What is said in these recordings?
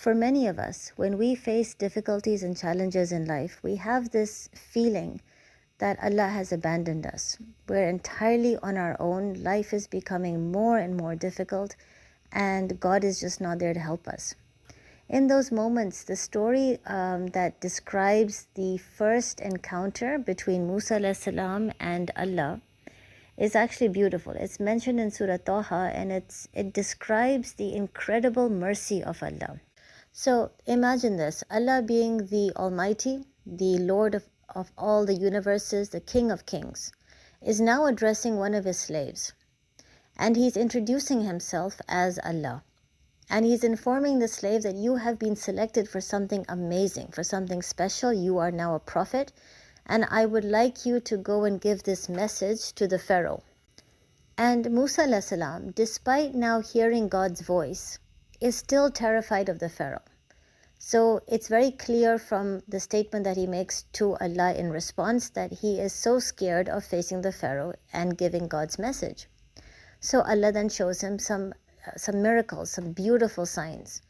For many of us, when we face difficulties and challenges in life, we have this feeling that Allah has abandoned us. We're entirely on our own. Life is becoming more and more difficult, and God is just not there to help us. In those moments, the story that describes the first encounter between Musa a.s. and Allah is actually beautiful. It's mentioned in Surah Taha, and it describes the incredible mercy of Allah. So imagine this, Allah being the Almighty, the Lord of all the universes, the King of Kings, is now addressing one of his slaves. And he's introducing himself as Allah. And he's informing the slave that you have been selected for something amazing, for something special. You are now a prophet. And I would like you to go and give this message to the Pharaoh. And Musa a.s., despite now hearing God's voice, is still terrified of the Pharaoh. So it's very clear from the statement that he makes to Allah in response that he is so scared of facing the Pharaoh and giving God's message. So Allah then shows him some miracles, some beautiful signs.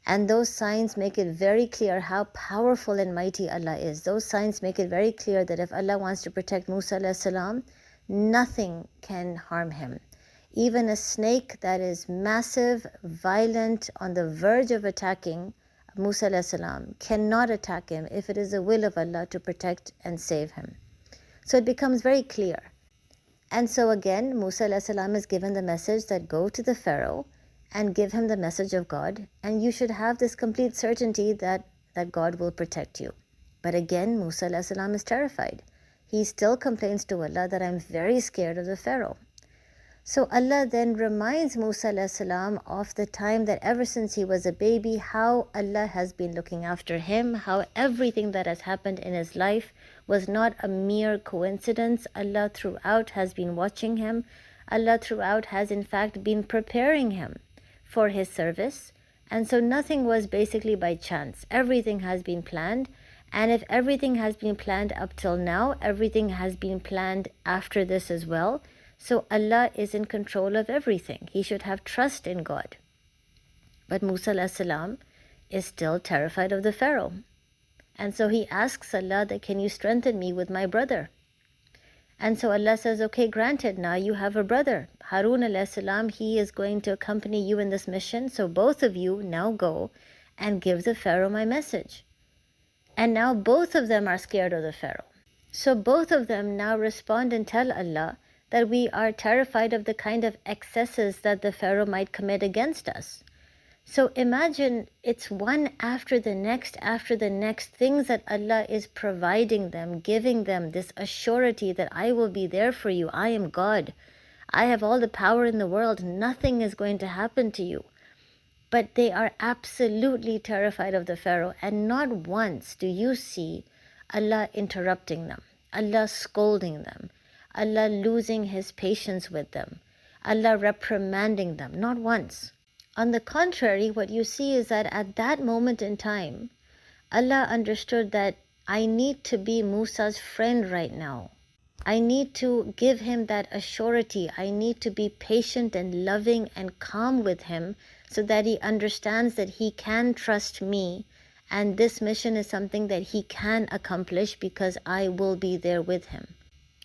And those signs make it very clear how powerful and mighty Allah is. Those signs make it very clear that if Allah wants to protect Musa a.s., nothing can harm him. Even a snake that is massive, violent, on the verge of attacking Musa a.s. cannot attack him if it is the will of Allah to protect and save him. So it becomes very clear. And so again, Musa a.s. is given the message that go to the Pharaoh and give him the message of God, and you should have this complete certainty that God will protect you. But again, Musa a.s. is terrified. He still complains to Allah that I'm very scared of the Pharaoh. So Allah then reminds Musa a.s. of the time that ever since he was a baby, how Allah has been looking after him, how everything that has happened in his life was not a mere coincidence. Allah throughout has been watching him. Allah throughout has in fact been preparing him for his service. And so nothing was basically by chance. Everything has been planned. And if everything has been planned up till now, everything has been planned after this as well. So Allah is in control of everything. He should have trust in God. But Musa a.s. is still terrified of the Pharaoh. And so he asks Allah that, can you strengthen me with my brother? And so Allah says, okay, granted, now you have a brother. Harun a.s., he is going to accompany you in this mission. So both of you now go and give the Pharaoh my message. And now both of them are scared of the Pharaoh. So both of them now respond and tell Allah that we are terrified of the kind of excesses that the Pharaoh might commit against us. So imagine it's one after the next, things that Allah is providing them, giving them this assurity that I will be there for you. I am God. I have all the power in the world. Nothing is going to happen to you. But they are absolutely terrified of the Pharaoh. And not once do you see Allah interrupting them, Allah scolding them, Allah losing his patience with them, Allah reprimanding them, not once. On the contrary, what you see is that at that moment in time, Allah understood that I need to be Musa's friend right now. I need to give him that assurity. I need to be patient and loving and calm with him so that he understands that he can trust me, and this mission is something that he can accomplish because I will be there with him.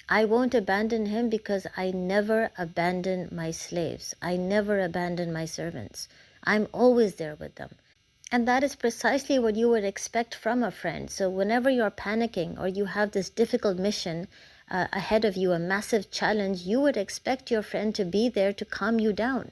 I won't abandon him because I never abandon my slaves. I never abandon my servants. I'm always there with them. And that is precisely what you would expect from a friend. So whenever you're panicking or you have this difficult mission ahead of you, a massive challenge, you would expect your friend to be there to calm you down.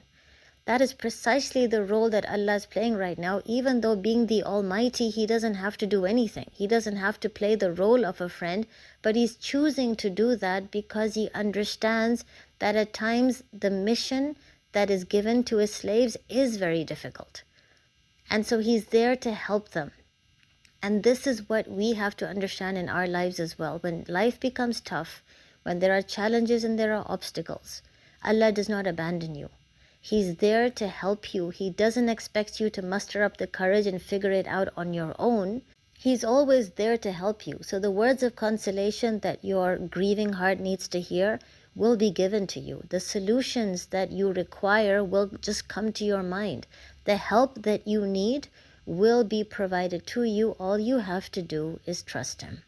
That is precisely the role that Allah is playing right now. Even though being the Almighty, he doesn't have to do anything. He doesn't have to play the role of a friend, but he's choosing to do that because he understands that at times the mission that is given to his slaves is very difficult. And so he's there to help them. And this is what we have to understand in our lives as well. When life becomes tough, when there are challenges and there are obstacles, Allah does not abandon you. He's there to help you. He doesn't expect you to muster up the courage and figure it out on your own. He's always there to help you. So the words of consolation that your grieving heart needs to hear will be given to you. The solutions that you require will just come to your mind. The help that you need will be provided to you. All you have to do is trust Him.